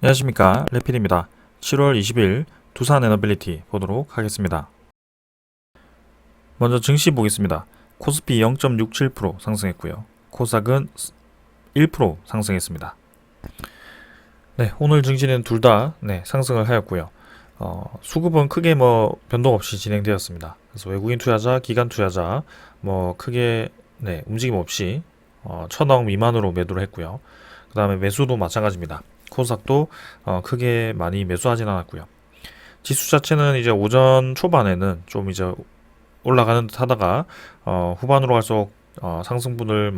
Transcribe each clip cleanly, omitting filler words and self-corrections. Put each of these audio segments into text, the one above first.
안녕하십니까, 레필입니다. 7월 20일 두산 에너빌리티 보도록 하겠습니다. 먼저 증시 보겠습니다. 코스피 0.67% 상승했고요. 코스닥은 1% 상승했습니다. 네, 오늘 증시는 둘 다 상승을 하였고요. 수급은 크게 변동 없이 진행되었습니다. 그래서 외국인 투자자, 기관 투자자 크게 움직임 없이 1,000억 미만으로 매도를 했고요. 그 다음에 매수도 마찬가지입니다. 코스닥도 크게 많이 매수하진 않았고요. 지수 자체는 이제 오전 초반에는 좀 이제 올라가는 듯 하다가 후반으로 갈수록 상승분을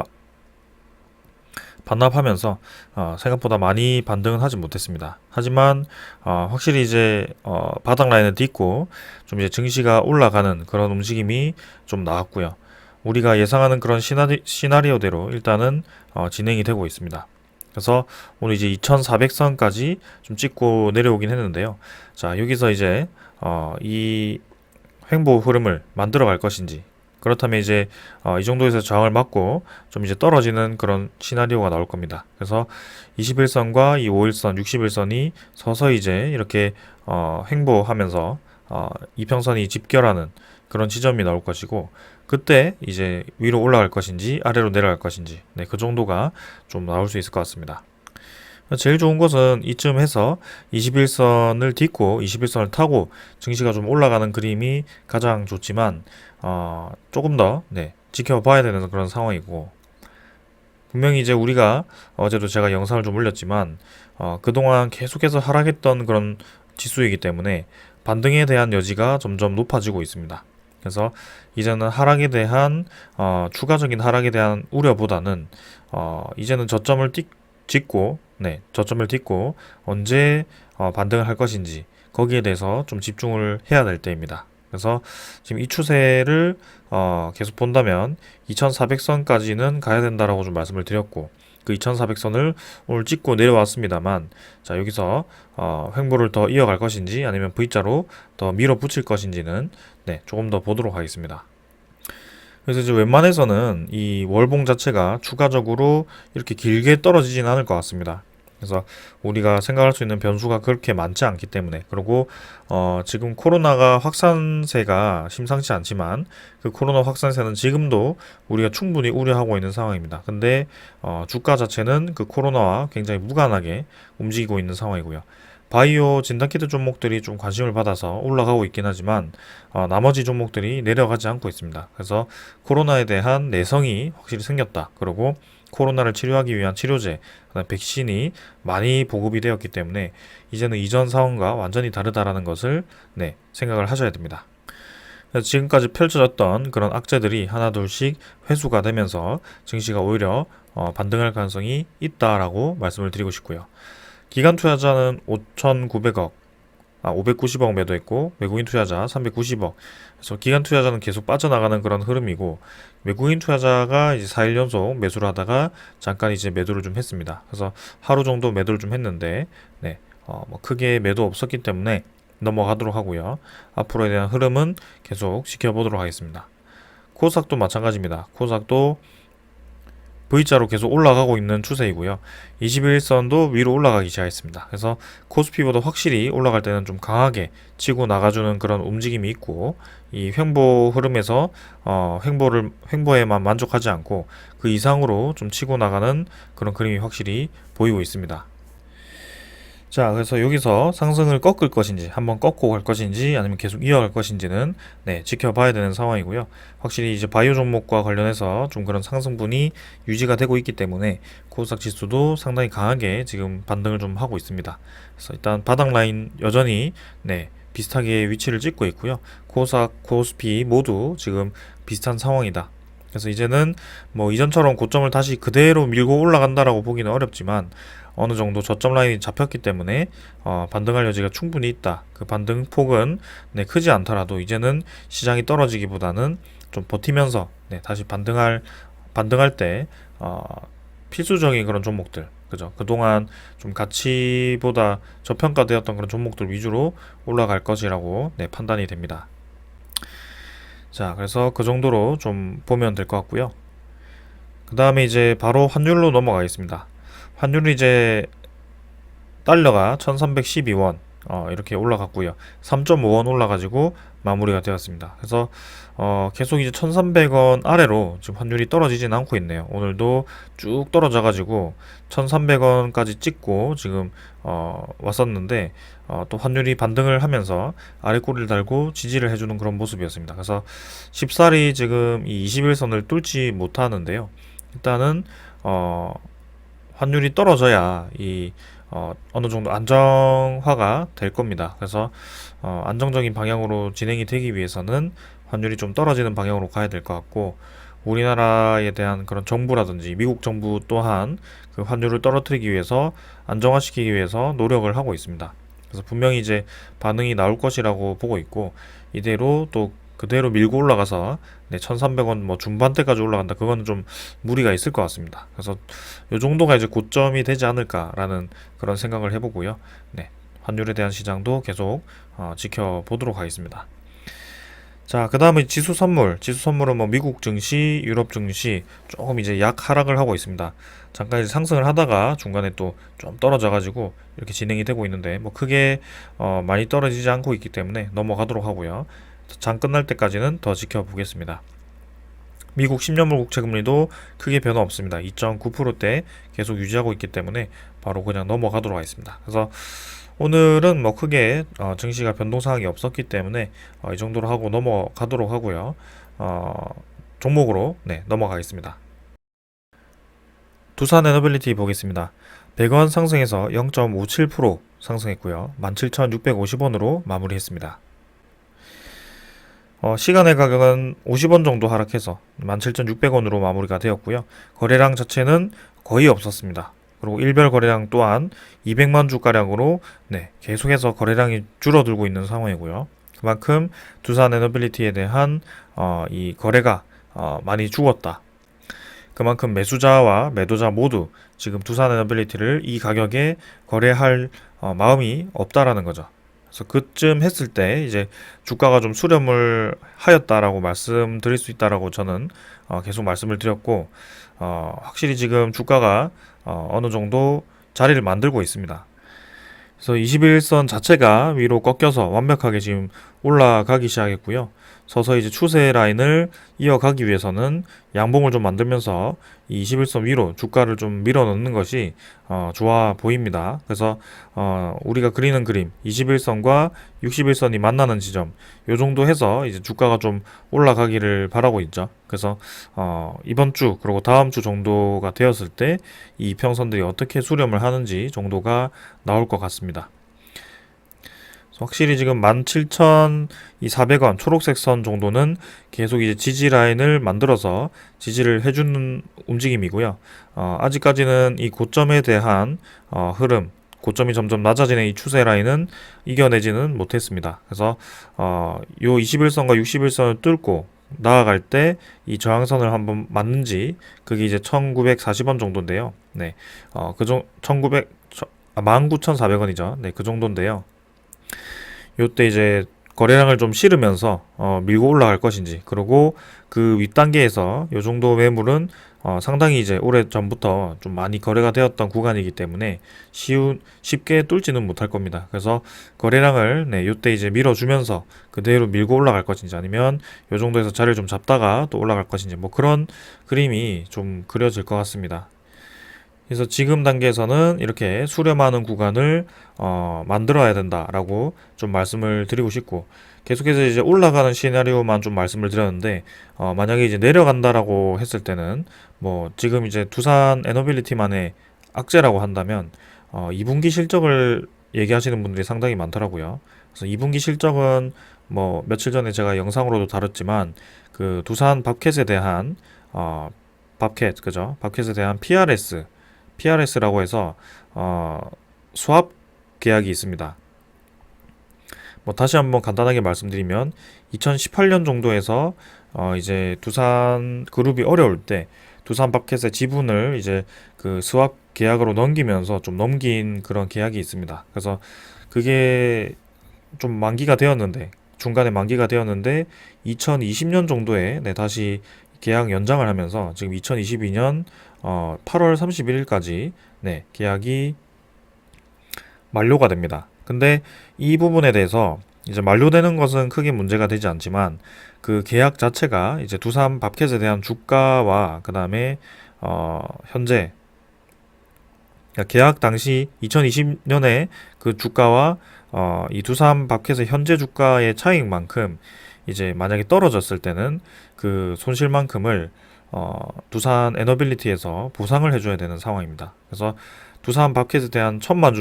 반납하면서 생각보다 많이 반등은 하지 못했습니다. 하지만 확실히 이제 바닥 라인을 딛고 좀 이제 증시가 올라가는 그런 움직임이 좀 나왔고요. 우리가 예상하는 그런 시나리오대로 일단은 진행이 되고 있습니다. 그래서 오늘 이제 2400선까지 좀 찍고 내려오긴 했는데요. 자, 여기서 이제 이 횡보 흐름을 만들어 갈 것인지, 그렇다면 이제 이 정도에서 저항을 맞고 좀 이제 떨어지는 그런 시나리오가 나올 겁니다. 그래서 21선과 이 5일선, 61선이 서서히 이제 이렇게 횡보하면서 이평선이 집결하는 그런 지점이 나올 것이고, 그때 이제 위로 올라갈 것인지 아래로 내려갈 것인지 그 정도가 좀 나올 수 있을 것 같습니다. 제일 좋은 것은 이쯤 해서 21선을 딛고 21선을 타고 증시가 좀 올라가는 그림이 가장 좋지만 조금 더 지켜봐야 되는 그런 상황이고, 분명히 이제 우리가 어제도 제가 영상을 좀 올렸지만 그동안 계속해서 하락했던 그런 지수이기 때문에 반등에 대한 여지가 점점 높아지고 있습니다. 그래서 이제는 하락에 대한 추가적인 하락에 대한 우려보다는 이제는 저점을 딛고 언제 반등을 할 것인지 거기에 대해서 좀 집중을 해야 될 때입니다. 그래서 지금 이 추세를 계속 본다면 2400선까지는 가야 된다라고 좀 말씀을 드렸고, 그 2400선을 오늘 찍고 내려왔습니다만, 자, 여기서 횡보를 더 이어갈 것인지 아니면 V자로 더 밀어붙일 것인지는 조금 더 보도록 하겠습니다. 그래서 이제 웬만해서는 이 월봉 자체가 추가적으로 이렇게 길게 떨어지진 않을 것 같습니다. 그래서 우리가 생각할 수 있는 변수가 그렇게 많지 않기 때문에, 그리고 지금 코로나가 확산세가 심상치 않지만 그 코로나 확산세는 지금도 우리가 충분히 우려하고 있는 상황입니다. 근데 주가 자체는 그 코로나와 굉장히 무관하게 움직이고 있는 상황이고요. 바이오 진단키트 종목들이 좀 관심을 받아서 올라가고 있긴 하지만 나머지 종목들이 내려가지 않고 있습니다. 그래서 코로나에 대한 내성이 확실히 생겼다. 그리고 코로나를 치료하기 위한 치료제, 백신이 많이 보급이 되었기 때문에 이제는 이전 상황과 완전히 다르다라는 것을 생각을 하셔야 됩니다. 지금까지 펼쳐졌던 그런 악재들이 하나둘씩 회수가 되면서 증시가 오히려 반등할 가능성이 있다라고 말씀을 드리고 싶고요. 기관 투자자는 590억 매도했고 외국인 투자자 390억. 그래서 기관 투자자는 계속 빠져나가는 그런 흐름이고, 외국인 투자자가 이제 4일 연속 매수를 하다가 잠깐 이제 매도를 좀 했습니다. 그래서 하루 정도 매도를 좀 했는데 크게 매도 없었기 때문에 넘어가도록 하고요. 앞으로에 대한 흐름은 계속 지켜보도록 하겠습니다. 코스닥도 마찬가지입니다. 코스닥도 V자로 계속 올라가고 있는 추세이고요. 21선도 위로 올라가기 시작했습니다. 그래서 코스피보다 확실히 올라갈 때는 좀 강하게 치고 나가주는 그런 움직임이 있고, 이 횡보 흐름에서 횡보에만 만족하지 않고 그 이상으로 좀 치고 나가는 그런 그림이 확실히 보이고 있습니다. 자, 그래서 여기서 상승을 꺾을 것인지, 한번 꺾고 갈 것인지, 아니면 계속 이어갈 것인지는 지켜봐야 되는 상황이고요. 확실히 이제 바이오 종목과 관련해서 좀 그런 상승분이 유지가 되고 있기 때문에 코스닥 지수도 상당히 강하게 지금 반등을 좀 하고 있습니다. 그래서 일단 바닥 라인 여전히 비슷하게 위치를 찍고 있고요. 코스닥, 코스피 모두 지금 비슷한 상황이다. 그래서 이제는 이전처럼 고점을 다시 그대로 밀고 올라간다라고 보기는 어렵지만 어느 정도 저점 라인이 잡혔기 때문에 반등할 여지가 충분히 있다. 그 반등 폭은 크지 않더라도 이제는 시장이 떨어지기보다는 좀 버티면서 다시 반등할 때 필수적인 그런 종목들, 그죠? 그동안 좀 가치보다 저평가되었던 그런 종목들 위주로 올라갈 것이라고 판단이 됩니다. 자, 그래서 그 정도로 좀 보면 될 것 같고요. 그 다음에 이제 바로 환율로 넘어가겠습니다. 환율은 이제 달러가 1312원 이렇게 올라갔고요. 3.5원 올라가지고 마무리가 되었습니다. 그래서 계속 이제 1300원 아래로 지금 환율이 떨어지진 않고 있네요. 오늘도 쭉 떨어져가지고 1300원까지 찍고 지금 왔었는데 또 환율이 반등을 하면서 아래 꼬리를 달고 지지를 해주는 그런 모습이었습니다. 그래서 쉽사리 지금 이 21선을 뚫지 못하는데요. 일단은 환율이 떨어져야 이 어느 정도 안정화가 될 겁니다. 그래서 안정적인 방향으로 진행이 되기 위해서는 환율이 좀 떨어지는 방향으로 가야 될 것 같고, 우리나라에 대한 그런 정부라든지 미국 정부 또한 그 환율을 떨어뜨리기 위해서 안정화시키기 위해서 노력을 하고 있습니다. 그래서 분명히 이제 반응이 나올 것이라고 보고 있고, 이대로 또 그대로 밀고 올라가서 1300원 뭐 중반대까지 올라간다. 그거는 좀 무리가 있을 것 같습니다. 그래서 요 정도가 이제 고점이 되지 않을까라는 그런 생각을 해보고요. 네, 환율에 대한 시장도 계속 지켜보도록 하겠습니다. 자, 그 다음에 지수 선물. 지수 선물은 뭐 미국 증시, 유럽 증시 조금 이제 약 하락을 하고 있습니다. 잠깐 이제 상승을 하다가 중간에 또 좀 떨어져가지고 이렇게 진행이 되고 있는데, 뭐 크게 많이 떨어지지 않고 있기 때문에 넘어가도록 하고요. 장 끝날 때까지는 더 지켜보겠습니다. 미국 10년물 국채 금리도 크게 변화 없습니다. 2.9%대 계속 유지하고 있기 때문에 바로 그냥 넘어가도록 하겠습니다. 그래서 오늘은 뭐 크게 증시가 변동 사항이 없었기 때문에 이 정도로 하고 넘어가도록 하고요. 종목으로 넘어가겠습니다. 두산 에너빌리티 보겠습니다. 100원 상승해서 0.57% 상승했고요. 17,650원으로 마무리했습니다. 시간의 가격은 50원 정도 하락해서 17,600원으로 마무리가 되었고요. 거래량 자체는 거의 없었습니다. 그리고 일별 거래량 또한 200만 주가량으로 계속해서 거래량이 줄어들고 있는 상황이고요. 그만큼 두산 에너빌리티에 대한 이 거래가 많이 죽었다. 그만큼 매수자와 매도자 모두 지금 두산 에너빌리티를 이 가격에 거래할 마음이 없다라는 거죠. 그래서 그쯤 했을 때 이제 주가가 좀 수렴을 하였다라고 말씀드릴 수 있다라고 저는 계속 말씀을 드렸고, 확실히 지금 주가가 어느 정도 자리를 만들고 있습니다. 그래서 21선 자체가 위로 꺾여서 완벽하게 지금 올라가기 시작했고요. 서서히 이제 추세 라인을 이어가기 위해서는 양봉을 좀 만들면서 이 21선 위로 주가를 좀 밀어넣는 것이 좋아 보입니다. 그래서 우리가 그리는 그림 21선과 61선이 만나는 지점 요 정도 해서 이제 주가가 좀 올라가기를 바라고 있죠. 그래서 이번 주 그리고 다음 주 정도가 되었을 때 이 평선들이 어떻게 수렴을 하는지 정도가 나올 것 같습니다. 확실히 지금 17,400원 초록색 선 정도는 계속 이제 지지 라인을 만들어서 지지를 해주는 움직임이고요. 아직까지는 이 고점에 대한 흐름, 고점이 점점 낮아지는 이 추세 라인은 이겨내지는 못했습니다. 그래서 요 21선과 61선을 뚫고 나아갈 때 이 저항선을 한번 맞는지, 그게 이제 1940원 정도인데요. 19,400원이죠. 그 정도인데요. 요때 이제 거래량을 좀 실으면서 밀고 올라갈 것인지, 그리고 그 윗단계에서 요 정도 매물은 상당히 이제 오래 전부터 좀 많이 거래가 되었던 구간이기 때문에 쉽게 뚫지는 못할 겁니다. 그래서 거래량을 요때 이제 밀어주면서 그대로 밀고 올라갈 것인지, 아니면 요 정도에서 자리를 좀 잡다가 또 올라갈 것인지, 뭐 그런 그림이 좀 그려질 것 같습니다. 그래서 지금 단계에서는 이렇게 수렴하는 구간을 만들어야 된다라고 좀 말씀을 드리고 싶고, 계속해서 이제 올라가는 시나리오만 좀 말씀을 드렸는데, 만약에 이제 내려간다라고 했을 때는 뭐 지금 이제 두산 에너빌리티만의 악재라고 한다면 2분기 실적을 얘기하시는 분들이 상당히 많더라고요. 그래서 2분기 실적은 뭐 며칠 전에 제가 영상으로도 다뤘지만 그 두산 밥캣에 대한 밥캣 그죠? 밥캣에 대한 PRS라고 해서 수합 계약이 있습니다. 뭐 다시 한번 간단하게 말씀드리면 2018년 정도에서 이제 두산 그룹이 어려울 때 두산 밥캣의 지분을 이제 그 수합 계약으로 넘기면서 좀 넘긴 그런 계약이 있습니다. 그래서 그게 좀 만기가 되었는데, 중간에 만기가 되었는데 2020년 정도에 다시 계약 연장을 하면서 지금 2022년 8월 31일까지 계약이 만료가 됩니다. 근데 이 부분에 대해서 이제 만료되는 것은 크게 문제가 되지 않지만 그 계약 자체가 이제 두산 밥켓에 대한 주가와 그 다음에 현재 그러니까 계약 당시 2020년에 그 주가와 이 두산 밥켓의 현재 주가의 차익만큼 이제 만약에 떨어졌을 때는 그 손실만큼을 두산 에너빌리티에서 보상을 해줘야 되는 상황입니다. 그래서 두산 밥켓에 대한 1,000만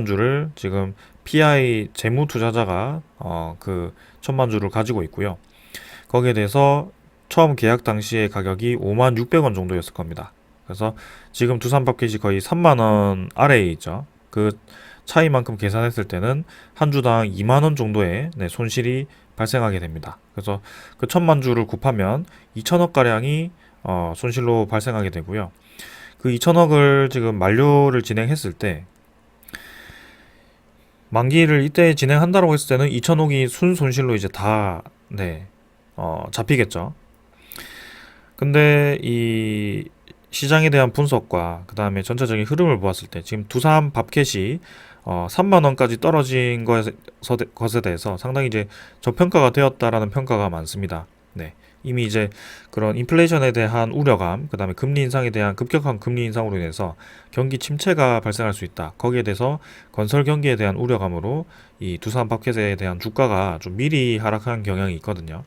주를 지금 PI 재무 투자자가 그 1,000만 주를 가지고 있고요. 거기에 대해서 처음 계약 당시의 가격이 5만 600원 정도였을 겁니다. 그래서 지금 두산 밥켓이 거의 3만 원 아래에 있죠. 그 차이만큼 계산했을 때는 한 주당 2만 원 정도의 손실이 발생하게 됩니다. 그래서 그 1,000만 주를 곱하면 2천억 가량이 손실로 발생하게 되고요. 그 2천억을 지금 만료를 진행했을 때 만기를 이때 진행한다고 했을 때는 2천억이 순 손실로 이제 다 잡히겠죠. 근데 이 시장에 대한 분석과 그 다음에 전체적인 흐름을 보았을 때 지금 두산 밥켓이 3만 원까지 떨어진 것에 대해서 상당히 이제 저평가가 되었다라는 평가가 많습니다. 네. 이미 이제 그런 인플레이션에 대한 우려감, 그 다음에 금리 인상에 대한 급격한 금리 인상으로 인해서 경기 침체가 발생할 수 있다. 거기에 대해서 건설 경기에 대한 우려감으로 이 두산 밥켓에 대한 주가가 좀 미리 하락한 경향이 있거든요.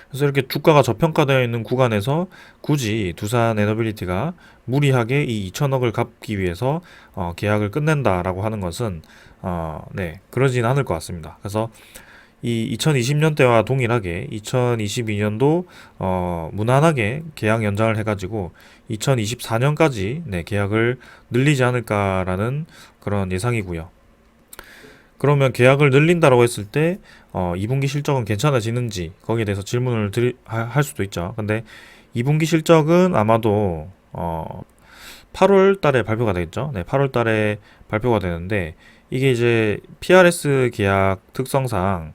그래서 이렇게 주가가 저평가되어 있는 구간에서 굳이 두산 에너빌리티가 무리하게 이 2천억을 갚기 위해서 계약을 끝낸다라고 하는 것은 그러진 않을 것 같습니다. 그래서 이 2020년대와 동일하게 2022년도 무난하게 계약 연장을 해가지고 2024년까지 계약을 늘리지 않을까라는 그런 예상이고요. 그러면 계약을 늘린다고 했을 때 2분기 실적은 괜찮아지는지 거기에 대해서 질문을 할 수도 있죠. 근데 2분기 실적은 아마도 8월 달에 발표가 되겠죠. 네, 8월 달에 발표가 되는데 이게 이제 PRS 계약 특성상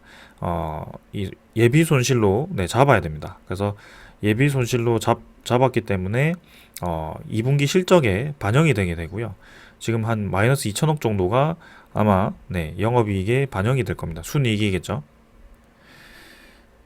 이 예비 손실로 잡아야 됩니다. 그래서 예비 손실로 잡았기 때문에 2분기 실적에 반영이 되게 되고요. 지금 한 마이너스 2천억 정도가 아마 영업이익에 반영이 될 겁니다. 순이익이겠죠.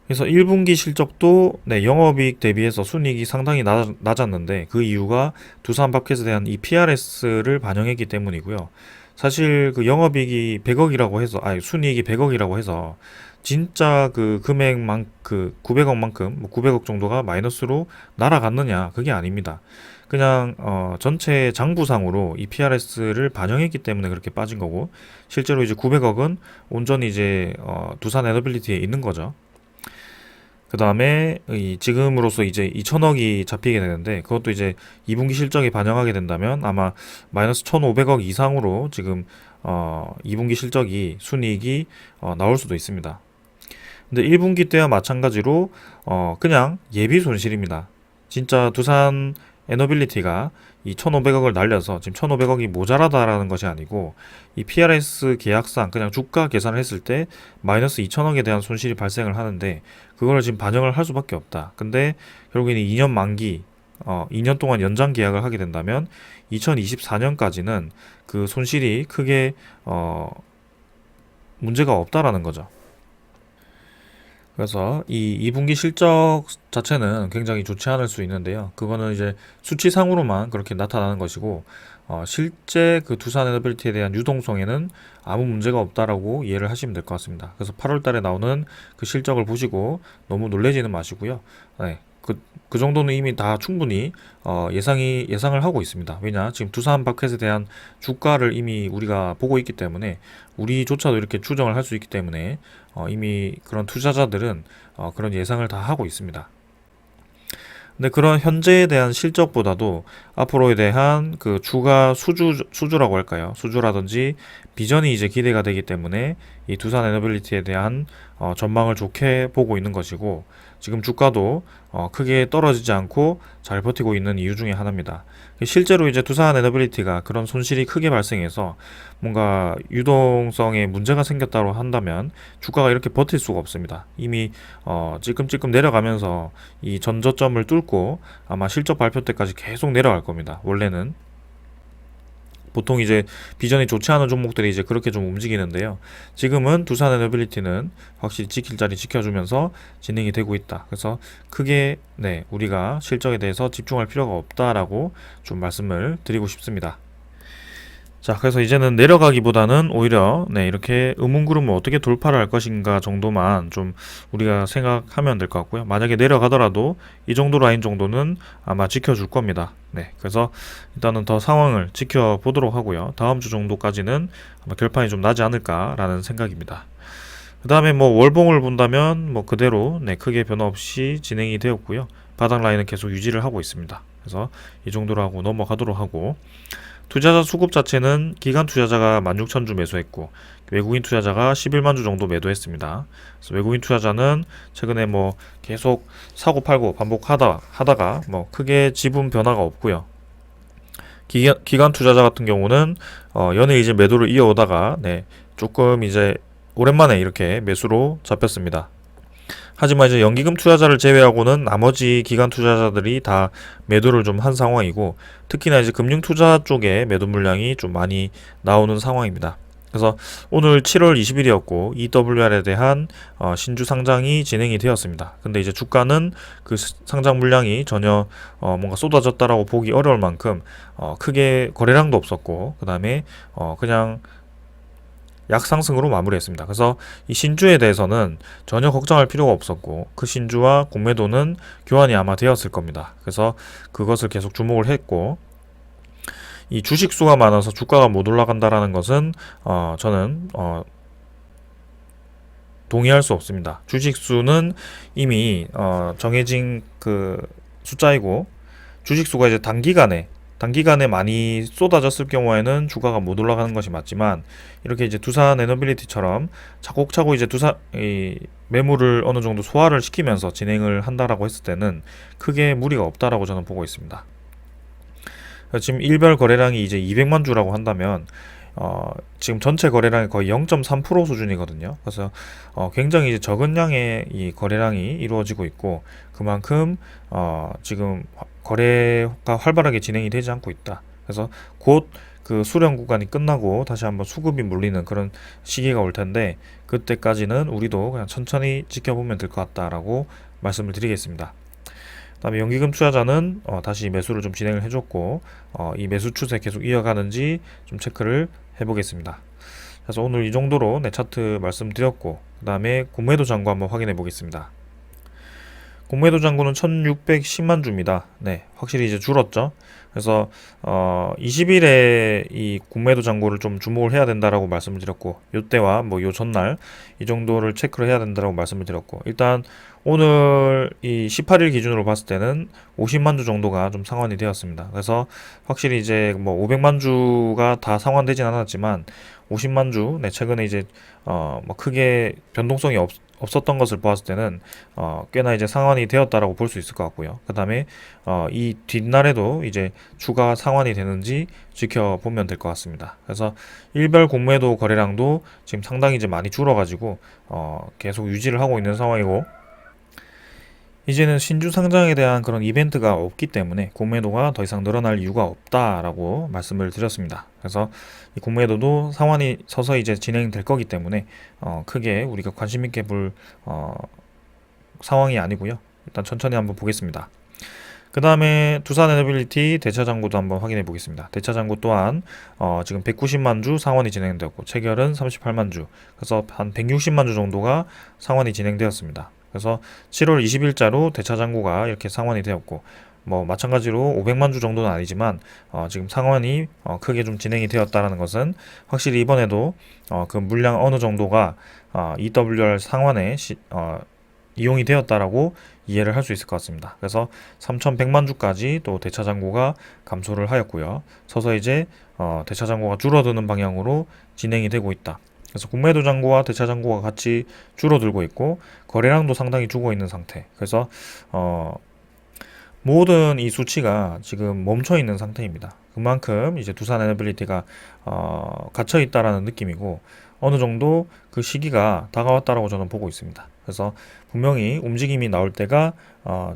그래서 1분기 실적도 영업이익 대비해서 순이익이 상당히 낮았는데 그 이유가 두산 밥켓에 대한 이 PRS를 반영했기 때문이고요. 사실 그 영업이익이 100억이라고 해서 순이익이 100억이라고 해서 진짜 그 금액만 그 900억만큼 900억 정도가 마이너스로 날아갔느냐 그게 아닙니다. 그냥 전체 장부상으로 이 PRS를 반영했기 때문에 그렇게 빠진 거고 실제로 이제 900억은 온전히 이제 두산 에너빌리티에 있는 거죠. 그 다음에 지금으로서 이제 2천억이 잡히게 되는데 그것도 이제 2분기 실적에 반영하게 된다면 아마 마이너스 1,500억 이상으로 지금 2분기 실적이 순이익이 나올 수도 있습니다. 근데 1분기 때와 마찬가지로 그냥 예비 손실입니다. 진짜 두산 에너빌리티가 이 1,500억을 날려서 지금 1,500억이 모자라다라는 것이 아니고 이 PRS 계약상 그냥 주가 계산을 했을 때 마이너스 2천억에 대한 손실이 발생을 하는데 그걸 지금 반영을 할 수밖에 없다. 근데 결국에는 2년 만기 2년 동안 연장 계약을 하게 된다면 2024년까지는 그 손실이 크게 문제가 없다라는 거죠. 그래서 이 2분기 실적 자체는 굉장히 좋지 않을 수 있는데요. 그거는 이제 수치상으로만 그렇게 나타나는 것이고, 실제 그 두산 에너빌리티에 대한 유동성에는 아무 문제가 없다라고 이해를 하시면 될 것 같습니다. 그래서 8월 달에 나오는 그 실적을 보시고 너무 놀라지는 마시고요. 그 정도는 이미 다 충분히 예상을 하고 있습니다. 왜냐? 지금 두산 밥켓에 대한 주가를 이미 우리가 보고 있기 때문에 우리조차도 이렇게 추정을 할 수 있기 때문에 이미 그런 투자자들은 그런 예상을 다 하고 있습니다. 근데 그런 현재에 대한 실적보다도 앞으로에 대한 그 추가 수주라고 할까요? 수주라든지 비전이 이제 기대가 되기 때문에 이 두산 에너빌리티에 대한 전망을 좋게 보고 있는 것이고 지금 주가도 크게 떨어지지 않고 잘 버티고 있는 이유 중에 하나입니다. 실제로 이제 두산 에너빌리티가 그런 손실이 크게 발생해서 뭔가 유동성에 문제가 생겼다고 한다면 주가가 이렇게 버틸 수가 없습니다. 이미 찔끔찔끔 내려가면서 이 전저점을 뚫고 아마 실적 발표 때까지 계속 내려갈 겁니다. 원래는 보통 이제 비전이 좋지 않은 종목들이 이제 그렇게 좀 움직이는데요. 지금은 두산 에너빌리티는 확실히 지킬 자리 지켜주면서 진행이 되고 있다. 그래서 크게 우리가 실적에 대해서 집중할 필요가 없다라고 좀 말씀을 드리고 싶습니다. 자, 그래서 이제는 내려가기보다는 오히려 이렇게 의문구름을 어떻게 돌파를 할 것인가 정도만 좀 우리가 생각하면 될 것 같고요. 만약에 내려가더라도 이 정도 라인 정도는 아마 지켜줄 겁니다. 그래서 일단은 더 상황을 지켜보도록 하고요. 다음 주 정도까지는 아마 결판이 좀 나지 않을까라는 생각입니다. 그 다음에 뭐 월봉을 본다면 뭐 그대로 크게 변화 없이 진행이 되었고요. 바닥 라인은 계속 유지를 하고 있습니다. 그래서 이 정도로 하고 넘어가도록 하고, 투자자 수급 자체는 기관 투자자가 16,000주 매수했고 외국인 투자자가 11만 주 정도 매도했습니다. 그래서 외국인 투자자는 최근에 뭐 계속 사고 팔고 반복하다가 뭐 크게 지분 변화가 없고요. 기관 투자자 같은 경우는 연일 이제 매도를 이어오다가 조금 이제 오랜만에 이렇게 매수로 잡혔습니다. 하지만 이제 연기금 투자자를 제외하고는 나머지 기관 투자자들이 다 매도를 좀 한 상황이고, 특히나 이제 금융 투자 쪽에 매도 물량이 좀 많이 나오는 상황입니다. 그래서 오늘 7월 20일이었고 EWR에 대한 신주 상장이 진행이 되었습니다. 근데 이제 주가는 그 상장 물량이 전혀 뭔가 쏟아졌다라고 보기 어려울 만큼 크게 거래량도 없었고, 그 다음에 그냥 약상승으로 마무리했습니다. 그래서 이 신주에 대해서는 전혀 걱정할 필요가 없었고, 그 신주와 공매도는 교환이 아마 되었을 겁니다. 그래서 그것을 계속 주목을 했고, 이 주식 수가 많아서 주가가 못 올라간다라는 것은 저는 동의할 수 없습니다. 주식 수는 이미 정해진 그 숫자이고, 주식 수가 이제 단기간에 많이 쏟아졌을 경우에는 주가가 못 올라가는 것이 맞지만, 이렇게 이제 두산 에너빌리티처럼 차곡차곡 이제 이 매물을 어느 정도 소화를 시키면서 진행을 한다라고 했을 때는 크게 무리가 없다라고 저는 보고 있습니다. 지금 일별 거래량이 이제 200만 주라고 한다면 지금 전체 거래량이 거의 0.3% 수준이거든요. 그래서 굉장히 이제 적은 양의 이 거래량이 이루어지고 있고, 그만큼 지금 거래가 활발하게 진행이 되지 않고 있다. 그래서 곧 그 수령 구간이 끝나고 다시 한번 수급이 몰리는 그런 시기가 올 텐데, 그때까지는 우리도 그냥 천천히 지켜보면 될 것 같다라고 말씀을 드리겠습니다. 그다음에 연기금 투자자는 다시 매수를 좀 진행을 해줬고, 이 매수 추세 계속 이어가는지 좀 체크를 해보겠습니다. 그래서 오늘 이 정도로 차트 말씀드렸고, 그 다음에 공매도 잔고 한번 확인해 보겠습니다. 공매도 잔고는 1610만 주입니다. 확실히 이제 줄었죠. 그래서 20일에 이 공매도 잔고를 좀 주목을 해야 된다라고 말씀을 드렸고, 요때와 뭐 요 전날 이 정도를 체크를 해야 된다라고 말씀을 드렸고, 일단 오늘 이 18일 기준으로 봤을 때는 50만 주 정도가 좀 상환이 되었습니다. 그래서 확실히 이제 뭐 500만 주가 다 상환되진 않았지만 50만 주, 최근에 이제 뭐 크게 변동성이 없었던 것을 보았을 때는 꽤나 이제 상환이 되었다라고 볼 수 있을 것 같고요. 그 다음에 이 뒷날에도 이제 추가 상환이 되는지 지켜보면 될 것 같습니다. 그래서 일별 공매도 거래량도 지금 상당히 이제 많이 줄어가지고 계속 유지를 하고 있는 상황이고, 이제는 신주 상장에 대한 그런 이벤트가 없기 때문에 공매도가 더 이상 늘어날 이유가 없다라고 말씀을 드렸습니다. 그래서 이 공매도도 상환이 서서히 이제 진행될 거기 때문에 크게 우리가 관심 있게 볼 상황이 아니고요. 일단 천천히 한번 보겠습니다. 그 다음에 두산 에너빌리티 대차잔고도 한번 확인해 보겠습니다. 대차잔고 또한 지금 190만 주 상환이 진행되었고, 체결은 38만 주, 그래서 한 160만 주 정도가 상환이 진행되었습니다. 그래서 7월 20일자로 대차잔고가 이렇게 상환이 되었고, 뭐 마찬가지로 500만 주 정도는 아니지만 지금 상환이 크게 좀 진행이 되었다라는 것은 확실히 이번에도 그 물량 어느 정도가 EWR 상환에 이용이 되었다라고 이해를 할 수 있을 것 같습니다. 그래서 3,100만 주까지 또 대차잔고가 감소를 하였고요. 서서히 이제 대차잔고가 줄어드는 방향으로 진행이 되고 있다. 그래서 공매도 잔고와 대차 잔고가 같이 줄어들고 있고, 거래량도 상당히 죽어 있는 상태. 그래서 모든 이 수치가 지금 멈춰 있는 상태입니다. 그만큼 이제 두산 에너빌리티가 갇혀 있다라는 느낌이고, 어느 정도 그 시기가 다가왔다라고 저는 보고 있습니다. 그래서 분명히 움직임이 나올 때가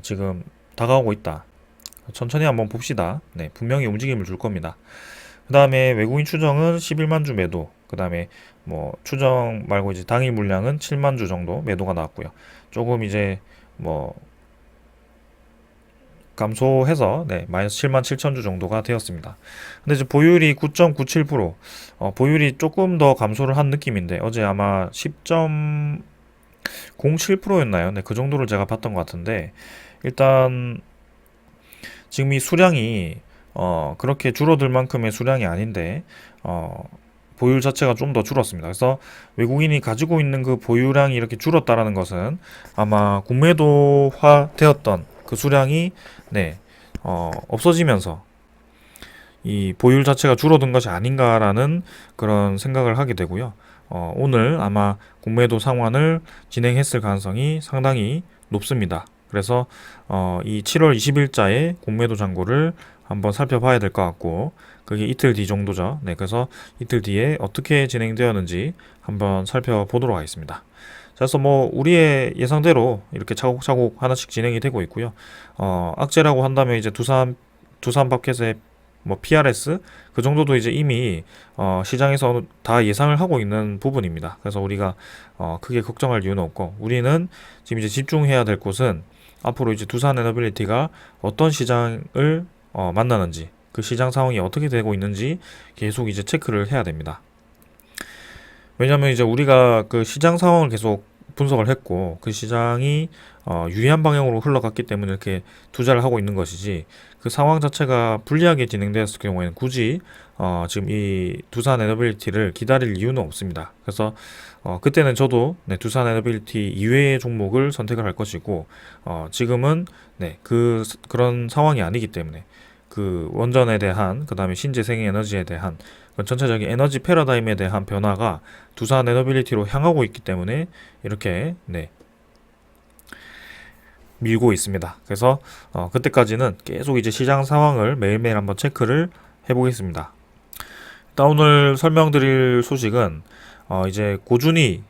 지금 다가오고 있다. 천천히 한번 봅시다. 분명히 움직임을 줄 겁니다. 그 다음에 외국인 추정은 11만 주 매도, 그 다음에 뭐 추정 말고 이제 당일 물량은 7만 주 정도 매도가 나왔고요. 조금 이제 뭐 감소해서 마이너스 7만 7천 주 정도가 되었습니다. 근데 이제 보율이 9.97%, 보율이 조금 더 감소를 한 느낌인데 어제 아마 10.07%였나요? 네, 그 정도를 제가 봤던 것 같은데 일단 지금 이 수량이 그렇게 줄어들 만큼의 수량이 아닌데 보율 자체가 좀 더 줄었습니다. 그래서 외국인이 가지고 있는 그 보유량이 이렇게 줄었다라는 것은 아마 공매도화 되었던 그 수량이 없어지면서 이 보율 자체가 줄어든 것이 아닌가라는 그런 생각을 하게 되고요. 오늘 아마 공매도 상환을 진행했을 가능성이 상당히 높습니다. 그래서 이 7월 20일자의 공매도 잔고를 한번 살펴봐야 될 것 같고 그게 이틀 뒤 정도죠. 네, 그래서 이틀 뒤에 어떻게 진행되었는지 한번 살펴보도록 하겠습니다. 그래서 뭐 우리의 예상대로 이렇게 차곡차곡 하나씩 진행이 되고 있고요. 악재라고 한다면 이제 두산마켓의 뭐 PRS 그 정도도 이제 이미 시장에서 다 예상을 하고 있는 부분입니다. 그래서 우리가 크게 걱정할 이유는 없고 우리는 지금 이제 집중해야 될 곳은 앞으로 이제 두산에너빌리티가 어떤 시장을 만나는지 그 시장 상황이 어떻게 되고 있는지 계속 이제 체크를 해야 됩니다. 왜냐하면 이제 우리가 그 시장 상황을 계속 분석을 했고 그 시장이 유리한 방향으로 흘러갔기 때문에 이렇게 투자를 하고 있는 것이지 그 상황 자체가 불리하게 진행되었을 경우에는 굳이 지금 이 두산 에너빌리티를 기다릴 이유는 없습니다. 그래서 그때는 저도 두산 에너빌리티 이외의 종목을 선택을 할 것이고 지금은 그런 상황이 아니기 때문에 그 원전에 대한 그 다음에 신재생에너지에 대한 전체적인 에너지 패러다임에 대한 변화가 두산 에너빌리티로 향하고 있기 때문에 이렇게 밀고 있습니다. 그래서 그때까지는 계속 이제 시장 상황을 매일매일 한번 체크를 해보겠습니다. 일단 오늘 설명드릴 소식은 이제 고준위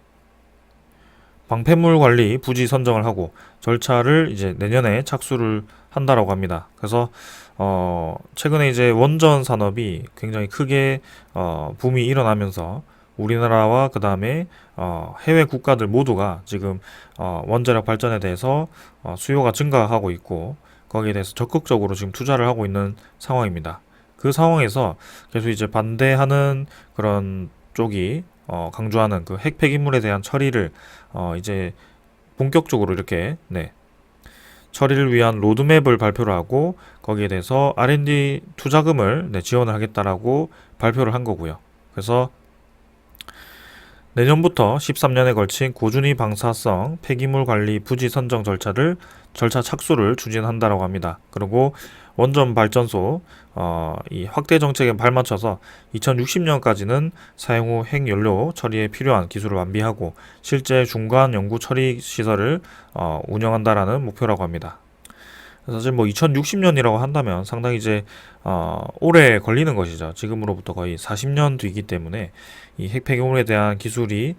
방패물 관리 부지 선정을 하고 절차를 이제 내년에 착수를 한다라고 합니다. 그래서 최근에 이제 원전 산업이 굉장히 크게 붐이 일어나면서 우리나라와 그 다음에 해외 국가들 모두가 지금 원자력 발전에 대해서 수요가 증가하고 있고 거기에 대해서 적극적으로 지금 투자를 하고 있는 상황입니다. 그 상황에서 계속 이제 반대하는 그런 쪽이 강조하는 그 핵 폐기물에 대한 처리를 이제 본격적으로 이렇게 처리를 위한 로드맵을 발표를 하고 거기에 대해서 R&D 투자금을 지원을 하겠다라고 발표를 한 거고요. 그래서 내년부터 13년에 걸친 고준위 방사성 폐기물 관리 부지 선정 절차 착수를 추진한다라고 합니다. 그리고 원전 발전소 이 확대 정책에 발맞춰서 2060년까지는 사용 후 핵연료 처리에 필요한 기술을 완비하고 실제 중간 연구 처리 시설을 운영한다라는 목표라고 합니다. 사실 뭐 2060년이라고 한다면 상당히 이제 오래 걸리는 것이죠. 지금으로부터 거의 40년 뒤이기 때문에 이 핵폐기물에 대한 기술이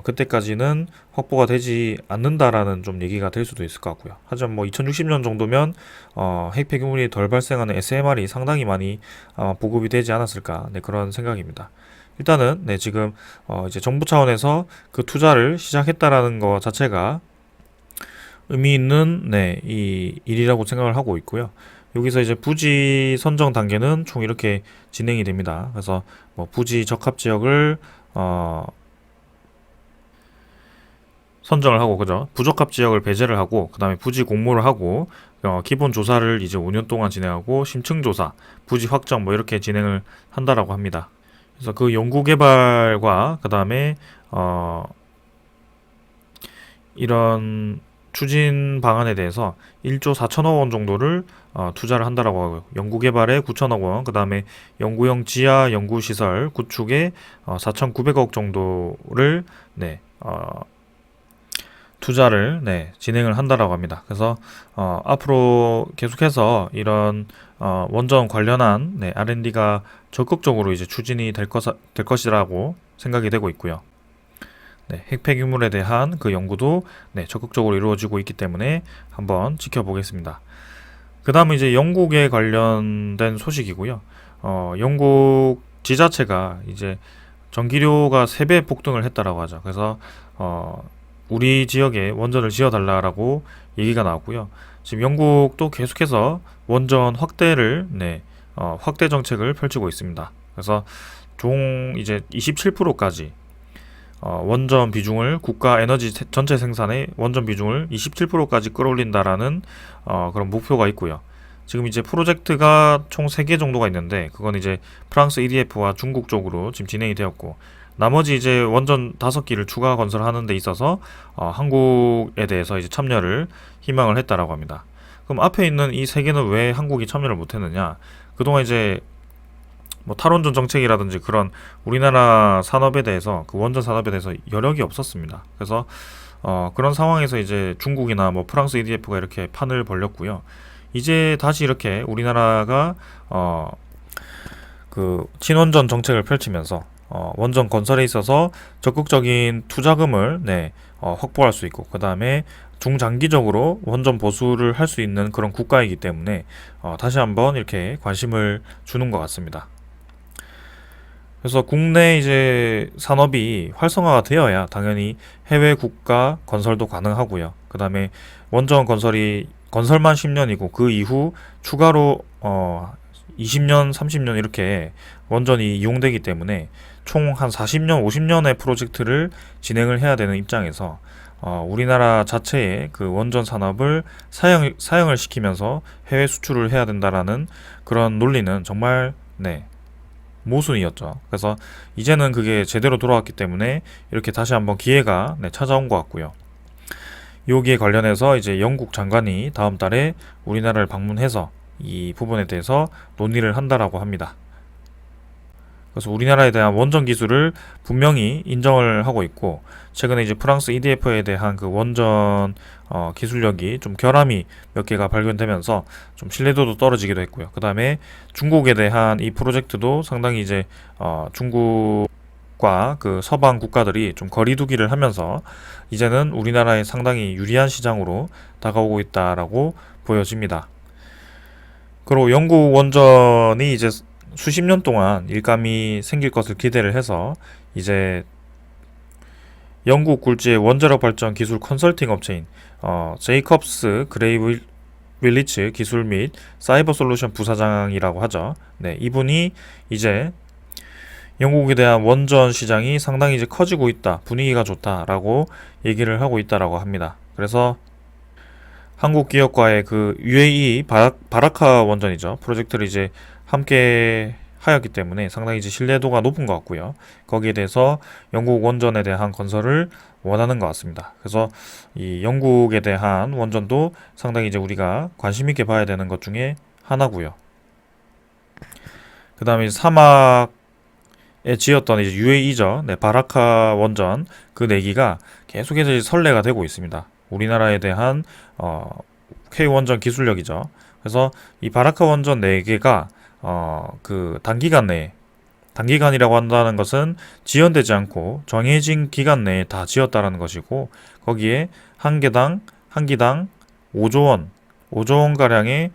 그때까지는 확보가 되지 않는다라는 좀 얘기가 될 수도 있을 것 같고요. 하지만 뭐 2060년 정도면 핵폐기물이 덜 발생하는 SMR이 상당히 많이 보급이 되지 않았을까 그런 생각입니다. 일단은 지금 이제 정부 차원에서 그 투자를 시작했다라는 것 자체가 의미 있는 이 일이라고 생각을 하고 있고요. 여기서 이제 부지 선정 단계는 총 이렇게 진행이 됩니다. 그래서 뭐 부지 적합 지역을 선정을 하고 그죠? 부적합 지역을 배제를 하고 그다음에 부지 공모를 하고 기본 조사를 이제 5년 동안 진행하고 심층 조사, 부지 확정 뭐 이렇게 진행을 한다라고 합니다. 그래서 그 연구 개발과 그다음에 이런 추진 방안에 대해서 1조 4천억 원 정도를 투자를 한다라고 하고요. 연구개발에 9천억 원, 그 다음에 연구용 지하 연구시설 구축에 4,900억 정도를 투자를 진행을 한다라고 합니다. 그래서 앞으로 계속해서 이런 원전 관련한 R&D가 적극적으로 이제 추진이 될 것이라고 생각이 되고 있고요. 핵 폐기물에 대한 그 연구도 적극적으로 이루어지고 있기 때문에 한번 지켜보겠습니다. 그 다음은 이제 영국에 관련된 소식이고요. 영국 지자체가 이제 전기료가 3배 폭등을 했다라고 하죠. 그래서 우리 지역에 원전을 지어달라라고 얘기가 나왔고요. 지금 영국도 계속해서 원전 확대를 확대 정책을 펼치고 있습니다. 그래서 총 이제 27%까지 원전 비중을 국가 에너지 전체 생산의 원전 비중을 27%까지 끌어올린다라는 그런 목표가 있고요. 지금 이제 프로젝트가 총 3개 정도가 있는데 그건 이제 프랑스 EDF와 중국 쪽으로 지금 진행이 되었고 나머지 이제 원전 5기를 추가 건설하는 데 있어서 한국에 대해서 이제 참여를 희망을 했다라고 합니다. 그럼 앞에 있는 이 3개는 왜 한국이 참여를 못했느냐? 그동안 이제 뭐 탈원전 정책이라든지 그런 우리나라 산업에 대해서 그 원전 산업에 대해서 여력이 없었습니다. 그래서 그런 상황에서 이제 중국이나 뭐 프랑스 EDF가 이렇게 판을 벌렸고요. 이제 다시 이렇게 우리나라가 그 친원전 정책을 펼치면서 원전 건설에 있어서 적극적인 투자금을 확보할 수 있고 그 다음에 중장기적으로 원전 보수를 할 수 있는 그런 국가이기 때문에 다시 한번 이렇게 관심을 주는 것 같습니다. 그래서 국내 이제 산업이 활성화가 되어야 당연히 해외 국가 건설도 가능하고요. 그 다음에 원전 건설만 10년이고 그 이후 추가로 20년, 30년 이렇게 원전이 이용되기 때문에 총 한 40년, 50년의 프로젝트를 진행을 해야 되는 입장에서 우리나라 자체의 그 원전 산업을 사용을 시키면서 해외 수출을 해야 된다라는 그런 논리는 정말 모순이었죠. 그래서 이제는 그게 제대로 돌아왔기 때문에 이렇게 다시 한번 기회가 찾아온 것 같고요. 여기에 관련해서 이제 영국 장관이 다음 달에 우리나라를 방문해서 이 부분에 대해서 논의를 한다라고 합니다. 그래서 우리나라에 대한 원전 기술을 분명히 인정을 하고 있고 최근에 이제 프랑스 EDF에 대한 그 원전 기술력이 좀 결함이 몇 개가 발견되면서 좀 신뢰도도 떨어지기도 했고요. 그 다음에 중국에 대한 이 프로젝트도 상당히 이제 중국과 그 서방 국가들이 좀 거리두기를 하면서 이제는 우리나라에 상당히 유리한 시장으로 다가오고 있다라고 보여집니다. 그리고 영국 원전이 이제 수십 년 동안 일감이 생길 것을 기대를 해서 이제 영국 굴지의 원자력 발전 기술 컨설팅 업체인 제이컵스 그레이 윌리츠 기술 및 사이버 솔루션 부사장이라고 하죠. 이분이 이제 영국에 대한 원전 시장이 상당히 이제 커지고 있다, 분위기가 좋다라고 얘기를 하고 있다라고 합니다. 그래서 한국 기업과의 그 UAE 바라카 원전이죠. 프로젝트를 이제 함께 하였기 때문에 상당히 이제 신뢰도가 높은 것 같고요. 거기에 대해서 영국 원전에 대한 건설을 원하는 것 같습니다. 그래서 이 영국에 대한 원전도 상당히 이제 우리가 관심 있게 봐야 되는 것 중에 하나고요. 그 다음에 사막에 지었던 이제 UAE죠. 바라카 원전 그 4기가 계속해서 이제 선례가 되고 있습니다. 우리나라에 대한 K원전 기술력이죠. 그래서 이 바라카 원전 4개가 그 단기간 내에 단기간이라고 한다는 것은 지연되지 않고 정해진 기간 내에 다 지었다라는 것이고 거기에 한 기당 5조 원 가량의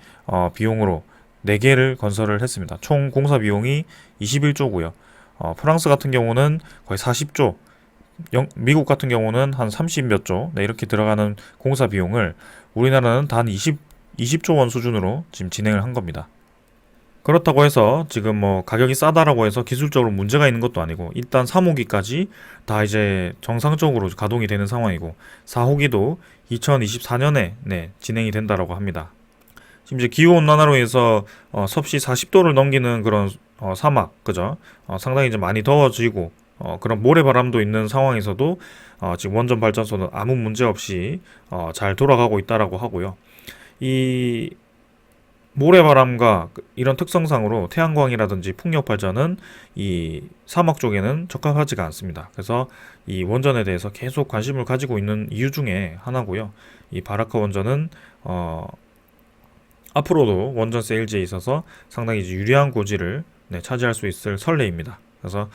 비용으로 4개를 건설을 했습니다. 총 공사 비용이 21조고요. 프랑스 같은 경우는 거의 40조, 미국 같은 경우는 한 30 몇 조, 이렇게 들어가는 공사 비용을 우리나라는 단 20조 원 수준으로 지금 진행을 한 겁니다. 그렇다고 해서 지금 뭐 가격이 싸다라고 해서 기술적으로 문제가 있는 것도 아니고 일단 3호기까지 다 이제 정상적으로 가동이 되는 상황이고 4호기도 2024년에 진행이 된다라고 합니다. 지금 이제 기후온난화로 해서 섭씨 40도를 넘기는 그런 사막, 그죠? 상당히 이제 많이 더워지고 그런 모래바람도 있는 상황에서도 지금 원전 발전소는 아무 문제 없이 잘 돌아가고 있다라고 하고요. 이 모래바람과 이런 특성상으로 태양광이라든지 풍력 발전은 이 사막 쪽에는 적합하지가 않습니다. 그래서 이 원전에 대해서 계속 관심을 가지고 있는 이유 중에 하나고요. 이 바라카 원전은 앞으로도 원전 세일즈에 있어서 상당히 이제 유리한 고지를 차지할 수 있을 선례입니다. 그래서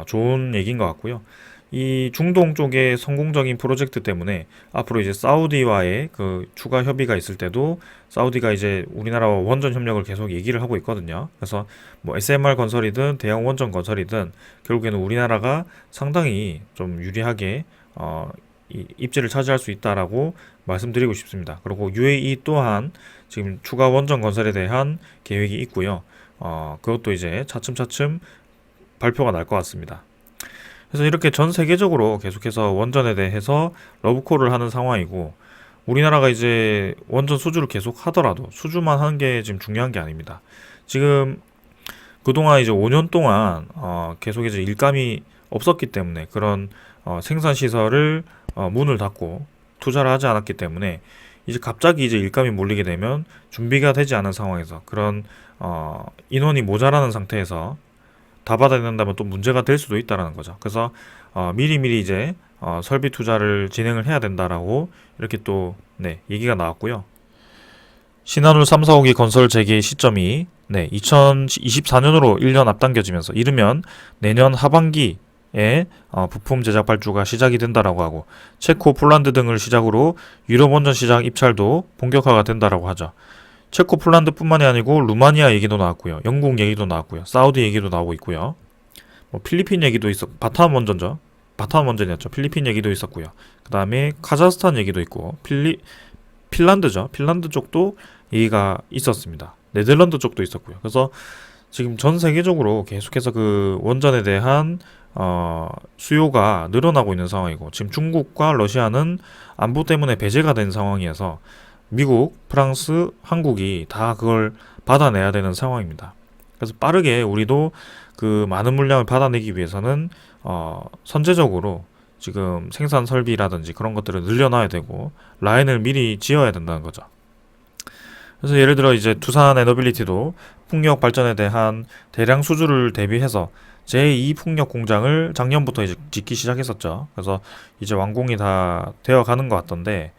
좋은 얘기인 것 같고요. 이 중동 쪽의 성공적인 프로젝트 때문에 앞으로 이제 사우디와의 그 추가 협의가 있을 때도 사우디가 이제 우리나라와 원전 협력을 계속 얘기를 하고 있거든요. 그래서 뭐 SMR 건설이든 대형 원전 건설이든 결국에는 우리나라가 상당히 좀 유리하게 이 입지를 차지할 수 있다라고 말씀드리고 싶습니다. 그리고 UAE 또한 지금 추가 원전 건설에 대한 계획이 있고요. 그것도 이제 차츰차츰 발표가 날 것 같습니다. 그래서 이렇게 전 세계적으로 계속해서 원전에 대해서 러브콜을 하는 상황이고, 우리나라가 이제 원전 수주를 계속 하더라도 수주만 하는 게 지금 중요한 게 아닙니다. 지금 그동안 이제 5년 동안 계속 이제 일감이 없었기 때문에 그런 생산 시설을 문을 닫고 투자를 하지 않았기 때문에 이제 갑자기 이제 일감이 몰리게 되면 준비가 되지 않은 상황에서 그런 인원이 모자라는 상태에서 다 받아야 된다면 또 문제가 될 수도 있다라는 거죠. 그래서 미리미리 이제 설비 투자를 진행을 해야 된다라고 이렇게 또 얘기가 나왔고요. 신한울 3, 4호기 건설 재개 시점이 2024년으로 1년 앞당겨지면서 이르면 내년 하반기에 부품 제작 발주가 시작이 된다라고 하고, 체코, 폴란드 등을 시작으로 유럽 원전 시장 입찰도 본격화가 된다라고 하죠. 체코, 폴란드뿐만이 아니고 루마니아 얘기도 나왔고요. 영국 얘기도 나왔고요. 사우디 얘기도 나오고 있고요. 뭐 필리핀 얘기도 바탄 원전이었죠. 필리핀 얘기도 있었고요. 그 다음에 카자흐스탄 얘기도 있고, 핀란드죠. 핀란드 쪽도 얘기가 있었습니다. 네덜란드 쪽도 있었고요. 그래서 지금 전 세계적으로 계속해서 그 원전에 대한 수요가 늘어나고 있는 상황이고, 지금 중국과 러시아는 안보 때문에 배제가 된 상황이어서 미국, 프랑스, 한국이 다 그걸 받아내야 되는 상황입니다. 그래서 빠르게 우리도 그 많은 물량을 받아내기 위해서는 선제적으로 지금 생산 설비라든지 그런 것들을 늘려놔야 되고 라인을 미리 지어야 된다는 거죠. 그래서 예를 들어 이제 두산 에너빌리티도 풍력 발전에 대한 대량 수주를 대비해서 제2 풍력 공장을 작년부터 이제 짓기 시작했었죠. 그래서 이제 완공이 다 되어 가는 것 같던데,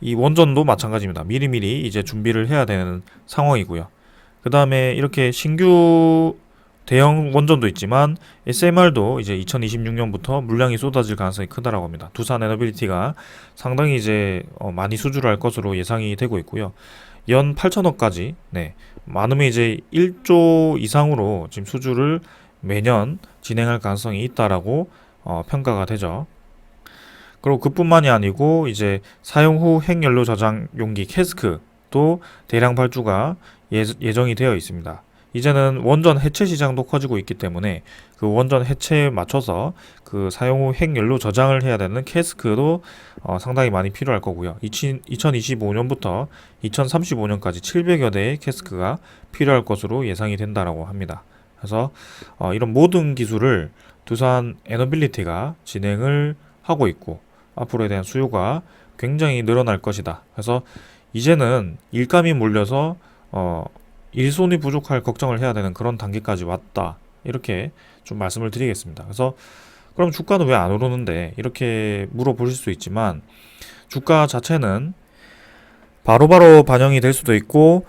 이 원전도 마찬가지입니다. 미리미리 이제 준비를 해야 되는 상황이고요. 그 다음에 이렇게 신규 대형 원전도 있지만 SMR도 이제 2026년부터 물량이 쏟아질 가능성이 크다라고 합니다. 두산 에너빌리티가 상당히 이제 많이 수주를 할 것으로 예상이 되고 있고요. 연 8천억까지, 많으면 이제 1조 이상으로 지금 수주를 매년 진행할 가능성이 있다라고 평가가 되죠. 그리고 그뿐만이 아니고 이제 사용 후 핵연료 저장 용기 캐스크도 대량 발주가 예정이 되어 있습니다. 이제는 원전 해체 시장도 커지고 있기 때문에 그 원전 해체에 맞춰서 그 사용 후 핵연료 저장을 해야 되는 캐스크도 상당히 많이 필요할 거고요. 2025년부터 2035년까지 700여 대의 캐스크가 필요할 것으로 예상이 된다라고 합니다. 그래서 이런 모든 기술을 두산 에너빌리티가 진행을 하고 있고 앞으로에 대한 수요가 굉장히 늘어날 것이다. 그래서 이제는 일감이 몰려서 일손이 부족할 걱정을 해야 되는 그런 단계까지 왔다. 이렇게 좀 말씀을 드리겠습니다. 그래서 그럼 주가는 왜 안 오르는데 이렇게 물어보실 수 있지만, 주가 자체는 바로바로 반영이 될 수도 있고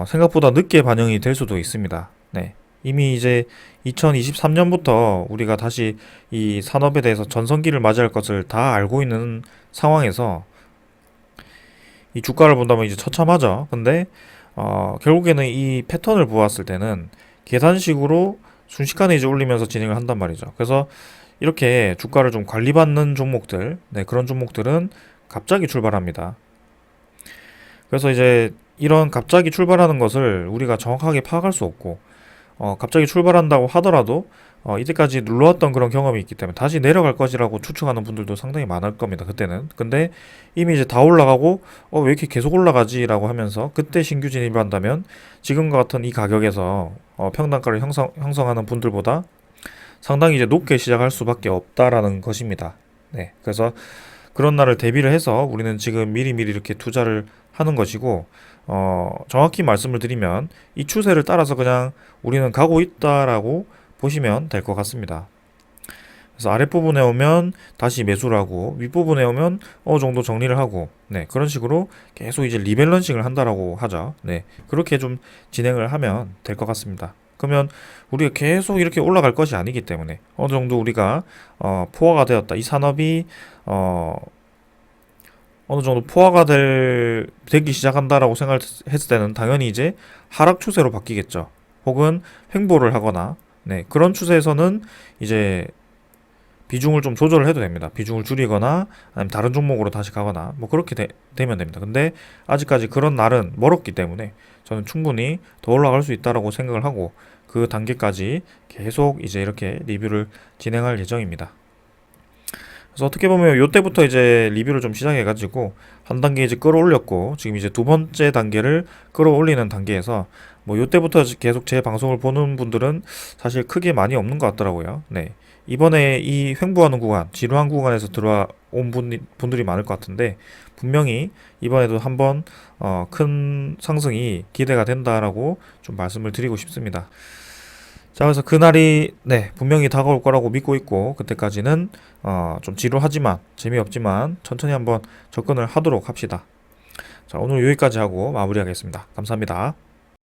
생각보다 늦게 반영이 될 수도 있습니다. 이미 이제 2023년부터 우리가 다시 이 산업에 대해서 전성기를 맞이할 것을 다 알고 있는 상황에서 이 주가를 본다면 이제 처참하죠. 근데 결국에는 이 패턴을 보았을 때는 계산식으로 순식간에 이제 올리면서 진행을 한단 말이죠. 그래서 이렇게 주가를 좀 관리받는 종목들, 그런 종목들은 갑자기 출발합니다. 그래서 이제 이런 갑자기 출발하는 것을 우리가 정확하게 파악할 수 없고, 갑자기 출발한다고 하더라도 이때까지 눌러왔던 그런 경험이 있기 때문에 다시 내려갈 것이라고 추측하는 분들도 상당히 많을 겁니다. 그때는. 근데 이미 이제 다 올라가고 왜 이렇게 계속 올라가지라고 하면서 그때 신규 진입을 한다면 지금과 같은 이 가격에서 평단가를 형성하는 분들보다 상당히 이제 높게 시작할 수밖에 없다라는 것입니다. 그래서 그런 날을 대비를 해서 우리는 지금 미리미리 이렇게 투자를 하는 것이고, 정확히 말씀을 드리면 이 추세를 따라서 그냥 우리는 가고 있다라고 보시면 될 것 같습니다. 그래서 아랫부분에 오면 다시 매수를 하고 윗부분에 오면 어느 정도 정리를 하고, 그런 식으로 계속 이제 리밸런싱을 한다라고 하죠. 그렇게 좀 진행을 하면 될 것 같습니다. 그러면 우리가 계속 이렇게 올라갈 것이 아니기 때문에 어느 정도 우리가 포화가 되었다. 이 산업이 어느 정도 되기 시작한다라고 생각했을 때는 당연히 이제 하락 추세로 바뀌겠죠. 혹은 횡보를 하거나 네, 그런 추세에서는 이제 비중을 좀 조절을 해도 됩니다. 비중을 줄이거나 아니면 다른 종목으로 다시 가거나 뭐 그렇게 되면 됩니다. 근데 아직까지 그런 날은 멀었기 때문에 저는 충분히 더 올라갈 수 있다라고 생각을 하고 그 단계까지 계속 이제 이렇게 리뷰를 진행할 예정입니다. 그래서 어떻게 보면 요때부터 이제 리뷰를 좀 시작해가지고 한 단계 이제 끌어올렸고 지금 이제 두 번째 단계를 끌어올리는 단계에서 뭐 요때부터 계속 제 방송을 보는 분들은 사실 크게 많이 없는 것 같더라고요. 네. 이번에 이 횡보하는 구간, 지루한 구간에서 들어온 분들이 많을 것 같은데 분명히 이번에도 한번 큰 상승이 기대가 된다라고 좀 말씀을 드리고 싶습니다. 자, 그래서 그날이 네, 분명히 다가올 거라고 믿고 있고 그때까지는 좀 지루하지만 재미없지만 천천히 한번 접근을 하도록 합시다. 자, 오늘 여기까지 하고 마무리하겠습니다. 감사합니다.